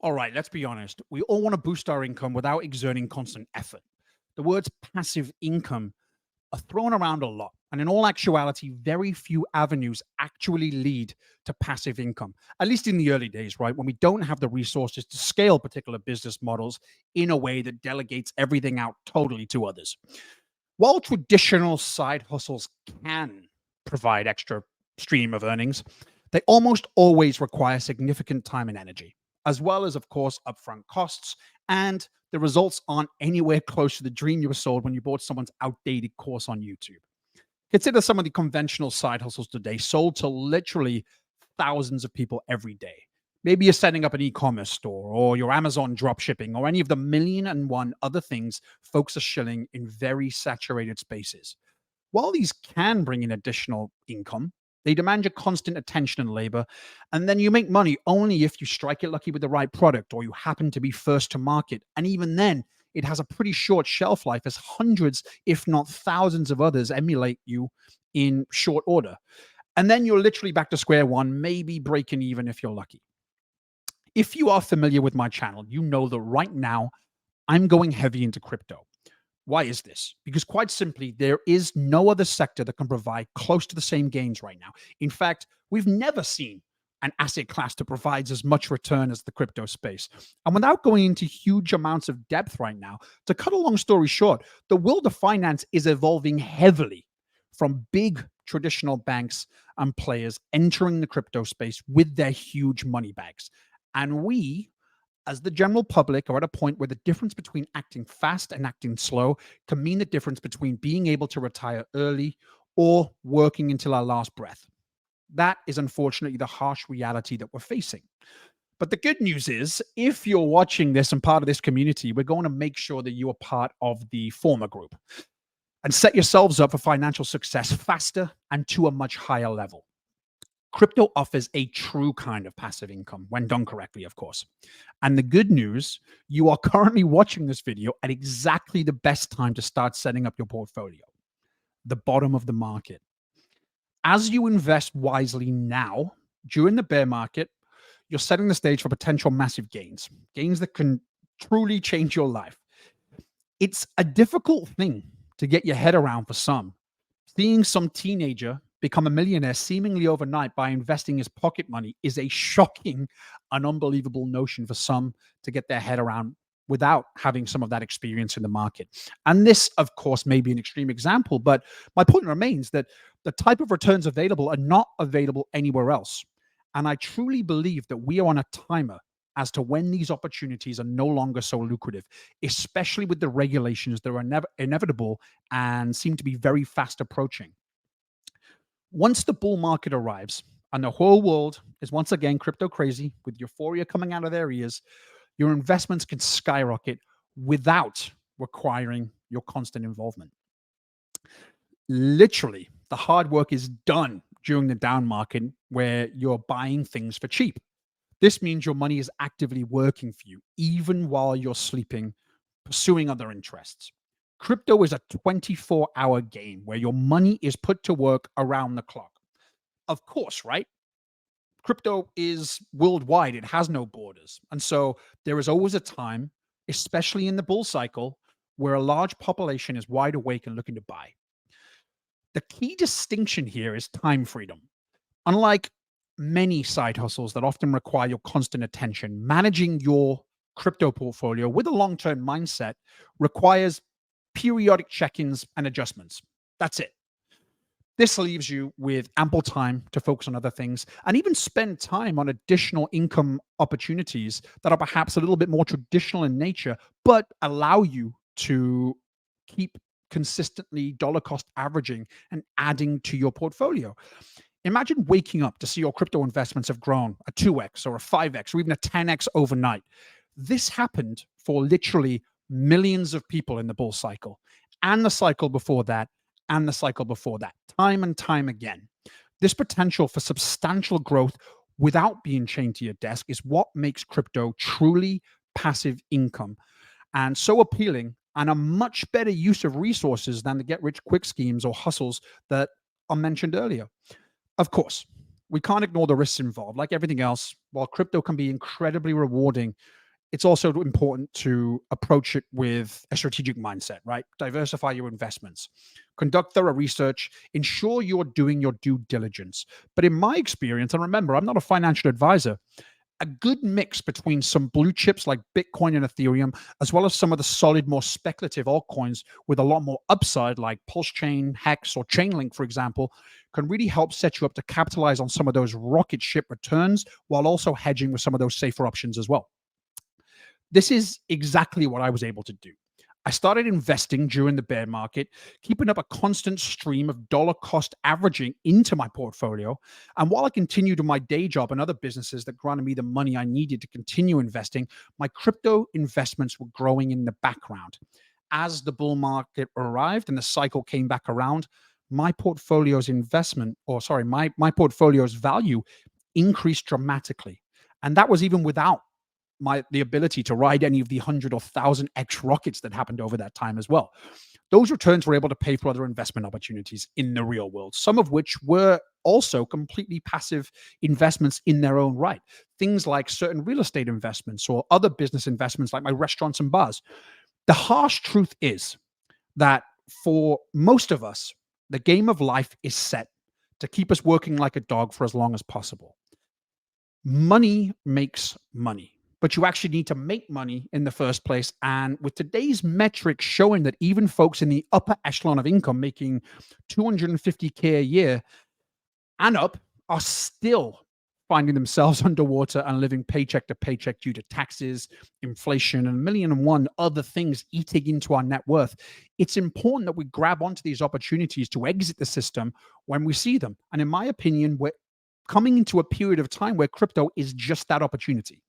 All right, let's be honest. We all want to boost our income without exerting constant effort. The words passive income are thrown around a lot. And in all actuality, very few avenues actually lead to passive income, at least in the early days, right? When we don't have the resources to scale particular business models in a way that delegates everything out totally to others. While traditional side hustles can provide extra stream of earnings, they almost always require significant time and energy, as well as, of course, upfront costs. And the results aren't anywhere close to the dream you were sold when you bought someone's outdated course on YouTube. Consider some of the conventional side hustles today sold to literally thousands of people every day. Maybe you're setting up an e-commerce store or your Amazon drop shipping or any of the million and one other things folks are shilling in very saturated spaces. While these can bring in additional income, they demand your constant attention and labor. And then you make money only if you strike it lucky with the right product or you happen to be first to market. And even then, it has a pretty short shelf life as hundreds, if not thousands of others emulate you in short order. And then you're literally back to square one, maybe breaking even if you're lucky. If you are familiar with my channel, you know that right now I'm going heavy into crypto. Why is this? Because quite simply, there is no other sector that can provide close to the same gains right now. In fact, we've never seen an asset class that provides as much return as the crypto space. And without going into huge amounts of depth right now, to cut a long story short, the world of finance is evolving heavily from big traditional banks and players entering the crypto space with their huge money bags. And we, as the general public, are at a point where the difference between acting fast and acting slow can mean the difference between being able to retire early or working until our last breath. That is unfortunately the harsh reality that we're facing. But the good news is, if you're watching this and part of this community, we're going to make sure that you are part of the former group and set yourselves up for financial success faster and to a much higher level. Crypto offers a true kind of passive income when done correctly, of course. And the good news, you are currently watching this video at exactly the best time to start setting up your portfolio, the bottom of the market. As you invest wisely now, during the bear market, you're setting the stage for potential massive gains, gains that can truly change your life. It's a difficult thing to get your head around for some. Seeing some teenager become a millionaire seemingly overnight by investing his pocket money is a shocking and unbelievable notion for some to get their head around without having some of that experience in the market. And this, of course, may be an extreme example, but my point remains that the type of returns available are not available anywhere else. And I truly believe that we are on a timer as to when these opportunities are no longer so lucrative, especially with the regulations that are inevitable and seem to be very fast approaching. Once the bull market arrives and the whole world is once again crypto crazy with euphoria coming out of their ears, your investments can skyrocket without requiring your constant involvement. Literally, the hard work is done during the down market where you're buying things for cheap. This means your money is actively working for you, even while you're sleeping, pursuing other interests. Crypto is a 24-hour game where your money is put to work around the clock. Of course, right? Crypto is worldwide, it has no borders. And so there is always a time, especially in the bull cycle, where a large population is wide awake and looking to buy. The key distinction here is time freedom. Unlike many side hustles that often require your constant attention, managing your crypto portfolio with a long term mindset requires periodic check ins and adjustments. That's it. This leaves you with ample time to focus on other things and even spend time on additional income opportunities that are perhaps a little bit more traditional in nature, but allow you to keep consistently dollar cost averaging and adding to your portfolio. Imagine waking up to see your crypto investments have grown a 2x or a 5x or even a 10x overnight. This happened for literally millions of people in the bull cycle and the cycle before that and the cycle before that, time and time again. This potential for substantial growth without being chained to your desk is what makes crypto truly passive income and so appealing and a much better use of resources than the get rich quick schemes or hustles that are mentioned earlier. Of course, we can't ignore the risks involved. Like everything else, while crypto can be incredibly rewarding, it's also important to approach it with a strategic mindset, right? Diversify your investments, conduct thorough research, ensure you're doing your due diligence. But in my experience, and remember, I'm not a financial advisor, a good mix between some blue chips like Bitcoin and Ethereum, as well as some of the solid, more speculative altcoins with a lot more upside, like Pulse Chain, Hex, or Chainlink, for example, can really help set you up to capitalize on some of those rocket ship returns while also hedging with some of those safer options as well. This is exactly what I was able to do. I started investing during the bear market, keeping up a constant stream of dollar cost averaging into my portfolio. And while I continued my day job and other businesses that granted me the money I needed to continue investing, my crypto investments were growing in the background. As the bull market arrived and the cycle came back around, my portfolio's investment, or sorry, my portfolio's value increased dramatically. And that was even without the ability to ride any of the 100 or 1,000x rockets that happened over that time as well. Those returns were able to pay for other investment opportunities in the real world, some of which were also completely passive investments in their own right. Things like certain real estate investments or other business investments like my restaurants and bars. The harsh truth is that for most of us, the game of life is set to keep us working like a dog for as long as possible. Money makes money, but you actually need to make money in the first place. And with today's metrics showing that even folks in the upper echelon of income making 250K a year and up are still finding themselves underwater and living paycheck to paycheck due to taxes, inflation, and a million and one other things eating into our net worth. It's important that we grab onto these opportunities to exit the system when we see them. And in my opinion, we're coming into a period of time where crypto is just that opportunity.